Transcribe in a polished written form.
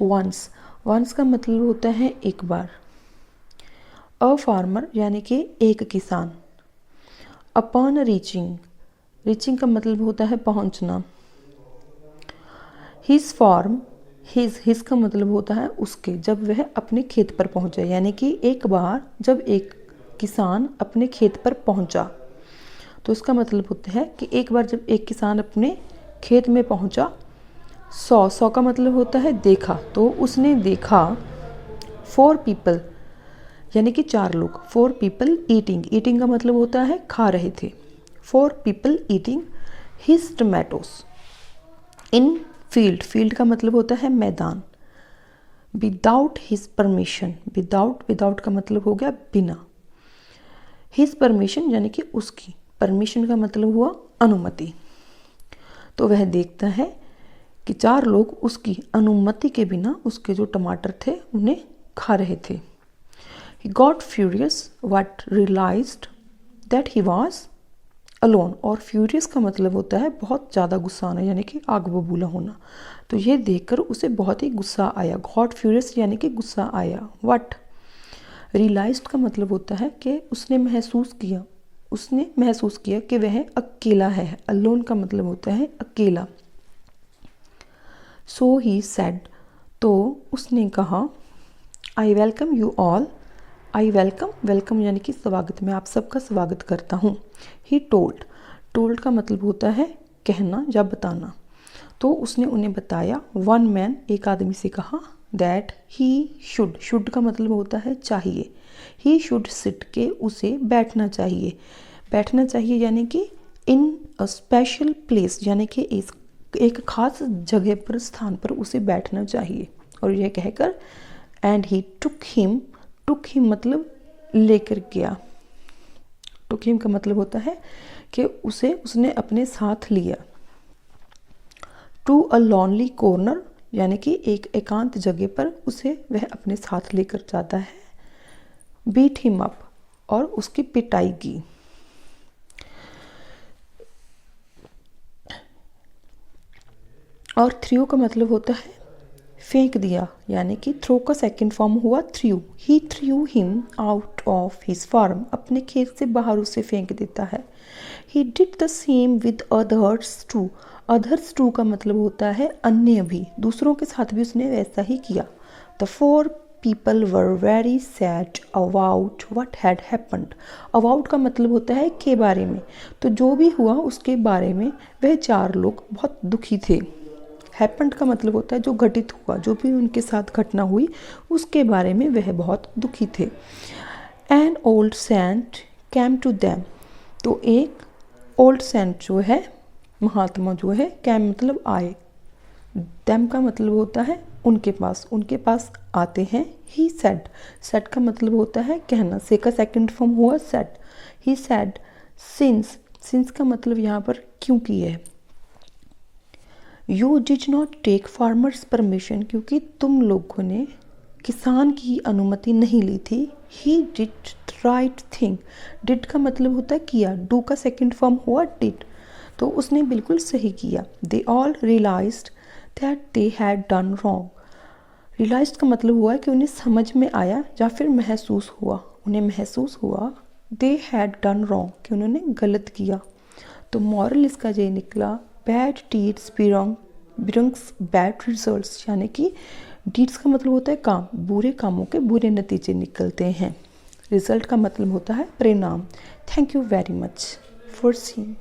Once, once का मतलब होता है एक बार। अ फार्मर यानी कि एक किसान। अपॉन रीचिंग, रीचिंग का मतलब होता है पहुंचना। हिज फार्म, हिज का मतलब होता है उसके, जब वह अपने खेत पर पहुंचा, यानी कि एक बार जब एक किसान अपने खेत पर पहुंचा, तो उसका मतलब होता है कि एक बार जब एक किसान अपने खेत में पहुंचा। सौ का मतलब होता है देखा, तो उसने देखा 4 पीपल यानी कि 4 लोग। 4 पीपल ईटिंग, ईटिंग का मतलब होता है खा रहे थे। 4 पीपल ईटिंग हिज टोमेटोज इन फील्ड, फील्ड का मतलब होता है मैदान। विदाउट हिज परमिशन, विदाउट का मतलब हो गया बिना। हिज परमिशन यानी कि उसकी, परमिशन का मतलब हुआ अनुमति। तो वह देखता है कि 4 लोग उसकी अनुमति के बिना उसके जो टमाटर थे उन्हें खा रहे थे। He got furious but realized that he was alone, और furious का मतलब होता है बहुत ज़्यादा गुस्सा आना, यानी कि आग बबूला होना। तो ये देखकर उसे बहुत ही गुस्सा आया। got furious यानी कि गुस्सा आया। What realized का मतलब होता है कि उसने महसूस किया कि वह अकेला है। alone का मतलब होता है अकेला। So he said, तो उसने कहा, I welcome you all, I welcome यानी कि स्वागत, मैं आप सबका स्वागत करता हूँ। ही टोल्ड का मतलब होता है कहना या बताना। तो उसने उन्हें बताया। 1 मैन, एक आदमी से कहा, दैट ही शुड का मतलब होता है चाहिए। ही शुड सिट, के उसे बैठना चाहिए यानी कि इन अ स्पेशल प्लेस, यानी कि एक खास जगह पर, स्थान पर उसे बैठना चाहिए। और यह कहकर एंड ही टुक हिम मतलब लेकर गया। टुक हिम का मतलब होता है कि उसने अपने साथ लिया। टू अ लॉनली कॉर्नर यानी कि एक एकांत जगह पर उसे वह अपने साथ लेकर जाता है। बीट हिम अप, और उसकी पिटाई की। और थ्रू का मतलब होता है फेंक दिया, यानी कि थ्रो का सेकंड फॉर्म हुआ threw. He threw him out of his farm, अपने खेत से बाहर उसे फेंक देता है। He did the same with others too, others too का मतलब होता है अन्य भी, दूसरों के साथ भी उसने वैसा ही किया। The 4 people were very sad about what had happened, about का मतलब होता है के बारे में, तो जो भी हुआ उसके बारे में वह 4 लोग बहुत दुखी थे। हैपेंड का मतलब होता है जो घटित हुआ, जो भी उनके साथ घटना हुई उसके बारे में वह बहुत दुखी थे। An old saint came to them, तो एक ओल्ड सेंट जो है, महात्मा जो है, कैम मतलब आए, दैम का मतलब होता है उनके पास आते हैं। ही सेड का मतलब होता है कहना, से का सेकंड फॉर्म हुआ सेड। ही सेड सिंस का मतलब यहाँ पर क्योंकि है। You did not take farmers permission, क्योंकि तुम लोगों ने किसान की अनुमति नहीं ली थी। He did right thing, did का मतलब होता है किया, डू का सेकंड फॉर्म हुआ डिड, तो उसने बिल्कुल सही किया। They all realised that they had done wrong, realised का मतलब हुआ कि उन्हें समझ में आया या फिर महसूस हुआ दे हैड डन रॉन्ग, कि उन्होंने गलत किया। तो मॉरल इसका ये निकला, bad deeds brings bad results, यानी कि डीड्स का मतलब होता है काम, बुरे कामों के बुरे नतीजे निकलते हैं। रिजल्ट का मतलब होता है परिणाम। Thank you very much for seeing.